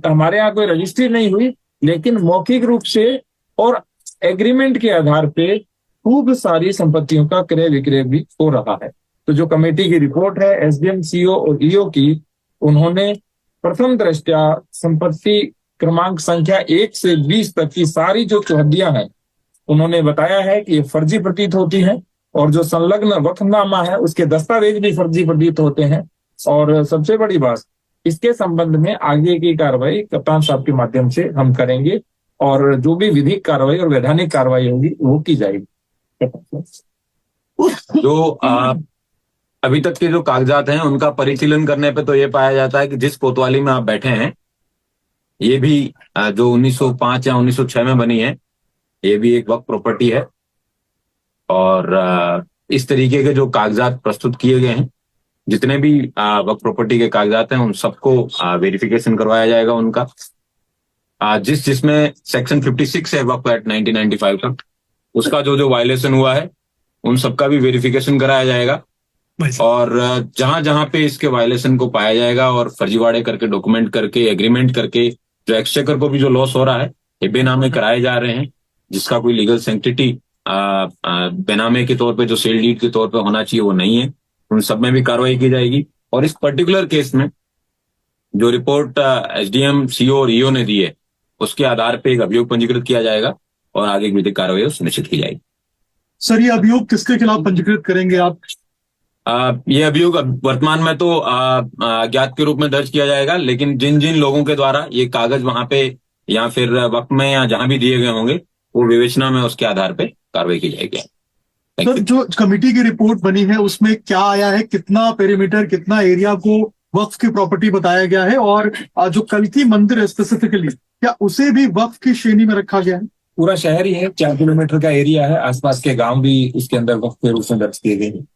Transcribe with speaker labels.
Speaker 1: हमारे यहाँ कोई रजिस्ट्री नहीं हुई, लेकिन मौखिक रूप से और एग्रीमेंट के आधार पे खूब सारी संपत्तियों का क्रय विक्रय भी हो रहा है। तो जो कमेटी की रिपोर्ट है एसडीएम, सीओ और ईओ की, उन्होंने प्रथम दृष्टया संपत्ति क्रमांक संख्या 1 से 20 तक की सारी जो चौहद्दियां हैं, उन्होंने बताया है कि ये फर्जी प्रतीत होती है, और जो संलग्न वक्फनामा है उसके दस्तावेज भी फर्जी प्रतीत होते हैं। और सबसे बड़ी बात, इसके संबंध में आगे की कार्रवाई कप्तान साहब के माध्यम से हम करेंगे, और जो भी विधिक कार्रवाई और वैधानिक कार्रवाई होगी वो की जाएगी।
Speaker 2: जो अभी तक के जो कागजात हैं उनका परिशीलन करने पे तो ये पाया जाता है कि जिस कोतवाली में आप बैठे हैं ये भी जो 1905 या 1906 में बनी है, ये भी एक वक्फ प्रॉपर्टी है। और इस तरीके के जो कागजात प्रस्तुत किए गए हैं, जितने भी वक्फ प्रॉपर्टी के कागजात हैं, उन सबको वेरिफिकेशन करवाया जाएगा उनका। जिसमें सेक्शन 56 है वक्फ एक्ट 1995 का, उसका जो वायलेशन हुआ है उन सबका भी वेरिफिकेशन कराया जाएगा। और जहां जहां पे इसके वायलेशन को पाया जाएगा और फर्जीवाड़े करके, डॉक्यूमेंट करके, एग्रीमेंट करके जो एक्सचेकर को भी जो लॉस हो रहा है, ये बेनामे कराए जा रहे हैं, जिसका कोई लीगल सेंटिटी बेनामे के तौर पे, जो सेल डीड के तौर पे होना चाहिए वो नहीं है, उन सब में भी कार्रवाई की जाएगी। और इस पर्टिकुलर केस में जो रिपोर्ट एसडीएम, सीओ और ईओ ने दी है, उसके आधार पे एक अभियोग पंजीकृत किया जाएगा और आगे की विधिक कार्रवाई सुनिश्चित की जाएगी।
Speaker 3: सर, ये अभियोग किसके खिलाफ पंजीकृत करेंगे आप?
Speaker 2: ये अभियोग वर्तमान में तो अज्ञात के रूप में दर्ज किया जाएगा, लेकिन जिन जिन लोगों के द्वारा ये कागज वहां पे या फिर वक्त में या जहां भी दिए गए होंगे, वो विवेचना में उसके आधार पे कार्रवाई की जाएगी।
Speaker 3: सर, जो कमेटी की रिपोर्ट बनी है उसमें क्या आया है? कितना पेरीमीटर, कितना एरिया को वक्फ की प्रॉपर्टी बताया गया है? और जो कल्की मंदिर है स्पेसिफिकली, क्या उसे भी वक्फ की श्रेणी में रखा गया है?
Speaker 1: पूरा शहर ही है, 4 किलोमीटर का एरिया है, आसपास के गांव भी इसके अंदर वक्फ के रूप में दर्ज किए गए हैं।